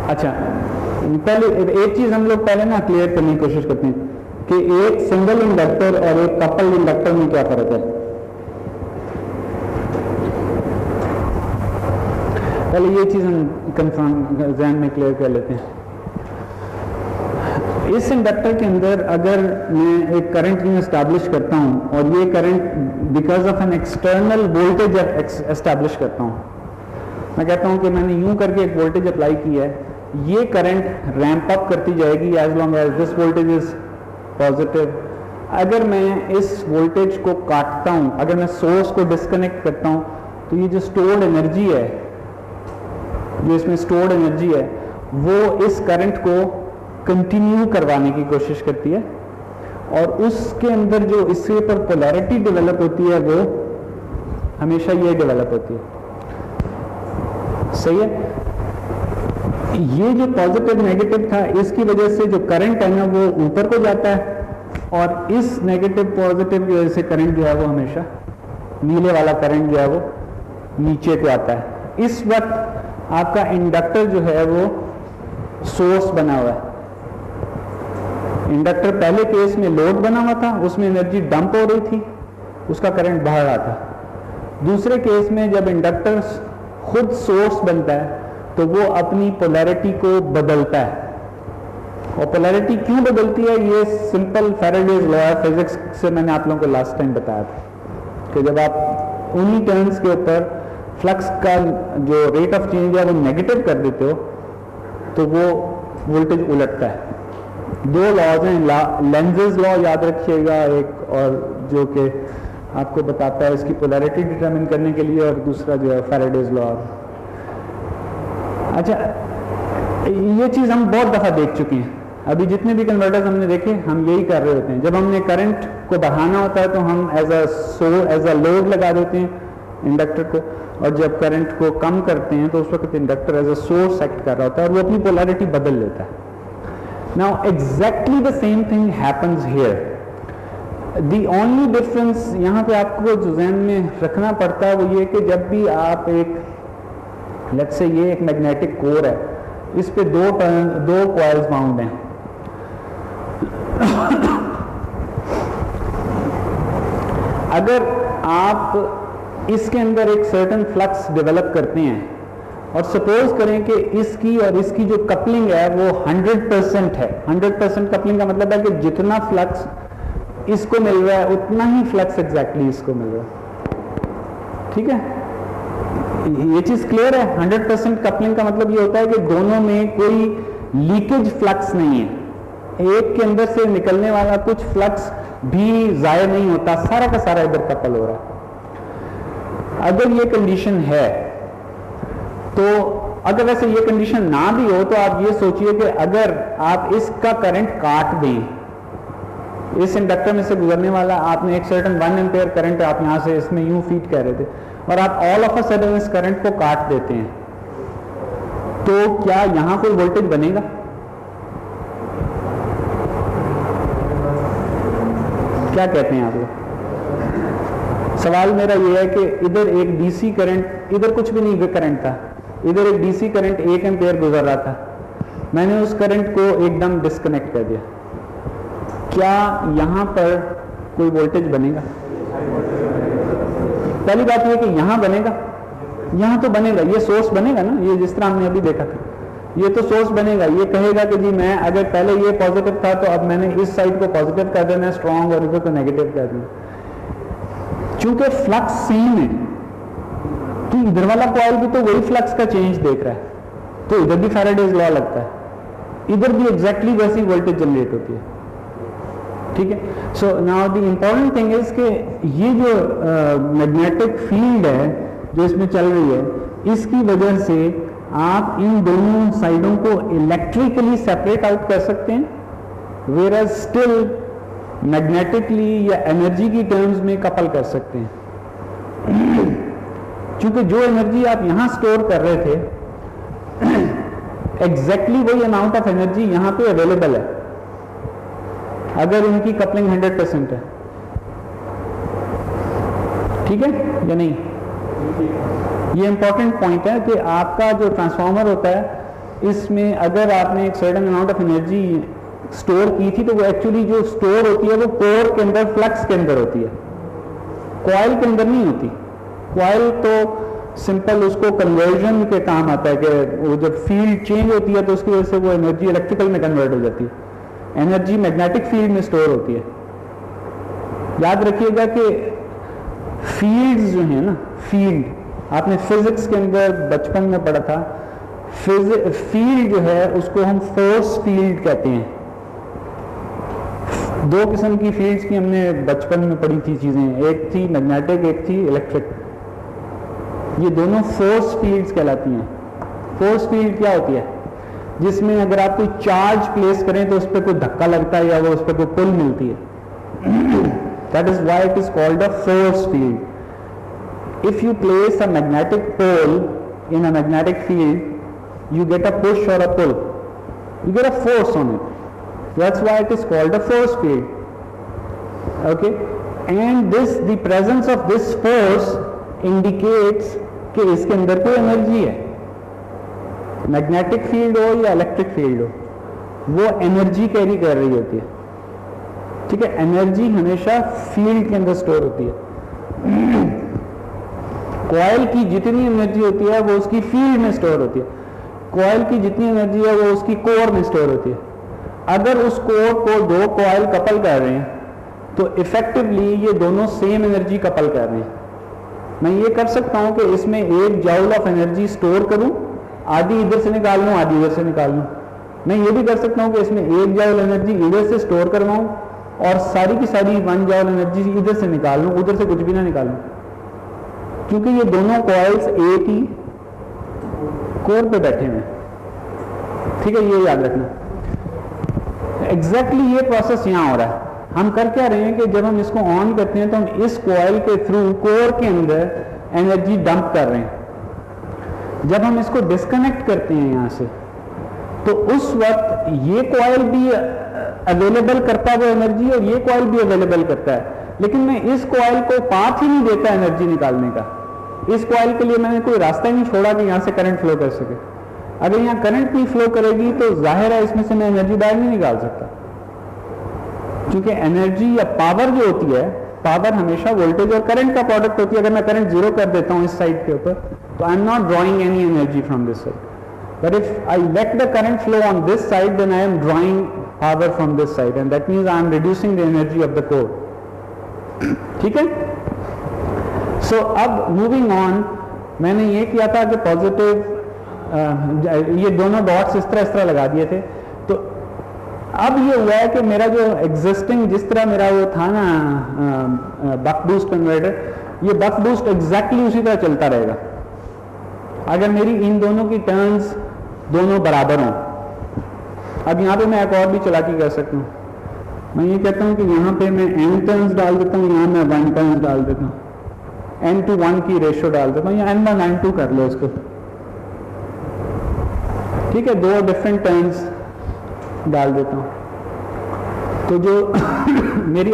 अच्छा, पहले एक चीज हम लोग पहले ना क्लियर करने की कोशिश करते हैं कि एक सिंगल इंडक्टर और एक कपल इंडक्टर में क्या फर्क है। पहले ये चीज हम कंफर्म ज़हन में क्लियर कर लेते हैं। इस इंडक्टर के अंदर अगर मैं एक करंट एस्टैब्लिश करता हूं और ये current because of an external voltage establish करता हूं, मैं कहता हूं कि मैंने यूं करके एक वोल्टेज अप्लाई की है, ये करंट रैंप अप करती जाएगी as long as this voltage is positive. अगर मैं इस वोल्टेज को काटता हूं, अगर मैं सोर्स को डिस्कनेक्ट करता हूं, तो ये जो स्टोर्ड एनर्जी है, जो इसमें स्टोर्ड एनर्जी है, वो इस करंट को कंटिन्यू करवाने की कोशिश करती है और उसके अंदर जो इसके पर पोलैरिटी डेवलप होती है वो हमेशा ये डेवलप होती है। सही है। ये जो पॉजिटिव नेगेटिव था, इसकी वजह से जो करंट है ना वो ऊपर को जाता है और इस नेगेटिव पॉजिटिव की वजह से करंट जो है वो हमेशा, नीले वाला करंट जो है वो नीचे को आता है। इस वक्त आपका इंडक्टर जो है वो सोर्स बना हुआ है। इंडक्टर पहले केस में लोड बना हुआ था, उसमें एनर्जी डंप हो रही थी, उसका करंट बह रहा था। दूसरे केस में जब इंडक्टर खुद सोर्स बनता है तो वो अपनी पोलैरिटी को बदलता है। और पोलैरिटी क्यों बदलती है, ये सिंपल फैराडेज लॉ है फिजिक्स से मैंने आप लोगों को लास्ट टाइम बताया था कि जब आप उन्हीं टर्म्स के ऊपर फ्लक्स का जो रेट ऑफ चेंज है वो नेगेटिव कर देते हो तो वो वोल्टेज उलटता है। दो लॉज हैं, लेंजेस लॉ याद रखिएगा एक, और जो कि आपको बताता है इसकी पोलैरिटी डिटरमिन करने के लिए, और दूसरा जो है फैराडेज लॉ। अच्छा, ये चीज़ हम बहुत दफ़ा देख चुके हैं। अभी जितने भी कन्वर्टर्स हमने देखे, हम यही कर रहे होते हैं। जब हमने करंट को बढ़ाना होता है तो हम एज अ लोड लगा देते हैं इंडक्टर को, और जब करंट को कम करते हैं तो उस वक्त inductor as a source act कर रहा होता है और वो अपनी पोलैरिटी बदल लेता है। Now exactly the same thing happens here. The only difference यहाँ पे आपको जो ज़हन में रखना पड़ता है वो ये कि जब भी आप एक, लेट्स से ये एक मैग्नेटिक कोर है, इस पे दो कॉइल्स बाउंड हैं। अगर आप इसके अंदर एक सर्टेन फ्लक्स डेवलप करते हैं और सपोज करें कि इसकी और इसकी जो कपलिंग है वो 100% है। 100% कपलिंग का मतलब है कि जितना फ्लक्स इसको मिल रहा है उतना ही फ्लक्स एग्जैक्टली इसको मिल रहा है। ठीक है, ये चीज क्लियर है। 100% कपलिंग का मतलब ये होता है कि दोनों में कोई लीकेज फ्लक्स नहीं है, एक के अंदर से निकलने वाला कुछ फ्लक्स भी जाया नहीं होता, सारा का सारा इधर कपल हो रहा है। अगर ये कंडीशन है तो, अगर वैसे ये कंडीशन ना भी हो तो आप ये सोचिए कि अगर आप इसका करंट काट दें, इस इंडक्टर में से गुजरने वाला आपने एक सर्टेन 1 एम्पेयर करंट आप यहां से इसमें यूं फीड कर रहे थे और आप ऑल ऑफ अ सडन इस करंट को काट देते हैं, तो क्या यहां कोई वोल्टेज बनेगा? क्या कहते हैं आप लोग? सवाल मेरा यह है कि इधर एक डीसी करंट, इधर कुछ भी नहीं करंट था, इधर एक डीसी करंट 1 एम्पेयर गुजर रहा था, मैंने उस करंट को एकदम डिस्कनेक्ट कर दिया, क्या यहां पर कोई वोल्टेज बनेगा? पहली बात यह कि यहां बनेगा, यहां तो बनेगा, ये सोर्स बनेगा ना, ये जिस तरह हमने अभी देखा था, ये तो सोर्स बनेगा। ये कहेगा कि जी मैं अगर पहले ये पॉजिटिव था तो अब मैंने इस साइड को पॉजिटिव कर देना है स्ट्रॉन्ग और इधर को नेगेटिव कर देना। चूंकि फ्लक्स सेम है तो इधर वाला कॉइल भी तो वही फ्लक्स का चेंज देख रहा है, तो इधर भी फैराडेज लॉ लगता है, इधर भी एग्जैक्टली वैसी वोल्टेज जनरेट होती है। ठीक है, so now the important thing is कि ये जो मैग्नेटिक फील्ड है जो इसमें चल रही है, इसकी वजह से आप इन दोनों साइडों को इलेक्ट्रिकली सेपरेट आउट कर सकते हैं, वेयर स्टिल मैग्नेटिकली या एनर्जी की टर्म्स में कपल कर सकते हैं। क्योंकि जो एनर्जी आप यहां स्टोर कर रहे थे एग्जैक्टली वही अमाउंट ऑफ एनर्जी यहां पे अवेलेबल है अगर इनकी कपलिंग 100% है। ठीक है या नहीं? ये इंपॉर्टेंट पॉइंट है कि आपका जो ट्रांसफार्मर होता है इसमें अगर आपने एक certain amount of energy store की थी तो वो एक्चुअली जो स्टोर होती है वो कोर के अंदर, फ्लक्स के अंदर होती है, कॉइल के अंदर नहीं होती। कॉइल तो सिंपल उसको कन्वर्जन के काम आता है कि वो जब फील्ड चेंज होती है तो उसकी वजह से वो एनर्जी इलेक्ट्रिकल में कन्वर्ट हो जाती है। एनर्जी मैग्नेटिक फील्ड में स्टोर होती है। याद रखिएगा कि फील्ड्स जो है ना, फील्ड आपने फिजिक्स के अंदर बचपन में पढ़ा था, फील्ड जो है उसको हम फोर्स फील्ड कहते हैं। दो किस्म की फील्ड्स की हमने बचपन में पढ़ी थी चीजें, एक थी मैग्नेटिक, एक थी इलेक्ट्रिक। ये दोनों फोर्स फील्ड्स कहलाती हैं। फोर्स फील्ड क्या होती है? जिसमें अगर आप कोई चार्ज प्लेस करें तो उस पर कोई धक्का लगता है या वो उस पर कोई पुल मिलती है। That is why it is called a force field. If you place a magnetic pole in a magnetic field, you get a push or a pull, you get a force on it. That's why it is called a force field. Okay, and the presence of this force indicates कि इसके अंदर कोई energy है। Magnetic field हो या electric field हो, वो energy carry कर रही होती है। ठीक है, एनर्जी हमेशा फील्ड के अंदर स्टोर होती है। कॉइल की जितनी एनर्जी होती है वो उसकी फील्ड में स्टोर होती है। कॉइल की जितनी एनर्जी है वो उसकी कोर में स्टोर होती है। अगर उस कोर को दो कॉइल कपल कर रहे हैं तो इफेक्टिवली ये दोनों सेम एनर्जी कपल कर रहे हैं। मैं ये कर सकता हूं कि इसमें 1 जूल ऑफ एनर्जी स्टोर करूं, आधी इधर से निकाल लूं, आधी इधर से निकाल लूं। मैं ये भी कर सकता हूं कि इसमें 1 जूल एनर्जी इधर से स्टोर करवाऊं और सारी की सारी 1 जूल एनर्जी इधर से निकाल लूं, उधर से कुछ भी ना निकालूं, क्योंकि ये दोनों कॉइल्स एक ही कोर पे बैठे हुए। ठीक है, ये याद रखना। एग्जैक्टली ये प्रोसेस यहां हो रहा है। हम कर क्या रहे हैं कि जब हम इसको ऑन करते हैं तो हम इस कॉइल के थ्रू कोर के अंदर एनर्जी डंप कर रहे हैं। जब हम इसको डिस्कनेक्ट करते हैं यहां से तो उस वक्त ये कॉइल भी अवेलेबल करता है वो एनर्जी और ये कॉइल भी अवेलेबल करता है, लेकिन मैं इस कॉइल को पाथ ही नहीं देता एनर्जी निकालने का। इस कॉइल के लिए मैंने कोई रास्ता ही नहीं छोड़ा कि यहां से करंट फ्लो कर सके। अगर यहां करंट नहीं फ्लो करेगी तो जाहिर है इसमें से मैं एनर्जी बाहर नहीं निकाल सकता, क्योंकि एनर्जी या पावर जो होती है, पावर हमेशा वोल्टेज और करंट का प्रोडक्ट होती है। अगर मैं करंट 0 कर देता हूं इस साइड के ऊपर तो I am not drawing any energy from this side, but if I let the current flow on this side then I am drawing power from this side and that means I am reducing the energy of the core. ठीक है, सो अब moving on, मैंने ये किया था कि positive ये दोनों डॉट्स इस तरह लगा दिए थे। तो अब ये हुआ है कि मेरा जो एग्जिस्टिंग जिस तरह मेरा वो था ना बक बूस्ट कन्वर्टर, ये बक बूस्ट एग्जैक्टली उसी तरह चलता रहेगा अगर मेरी इन दोनों की टर्न्स दोनों बराबर हों। अब यहाँ पे मैं एक और भी चालाकी कर सकता हूँ। मैं ये कहता हूँ कि यहाँ पे मैं n टर्न्स डाल देता हूँ, यहाँ मैं 1 टर्न्स डाल देता हूँ, n/1 की रेशियो डाल देता हूँ, या n/1 n/2 कर लो इसको। ठीक है, 2 डिफरेंट टर्न्स डाल देता हूँ तो जो मेरी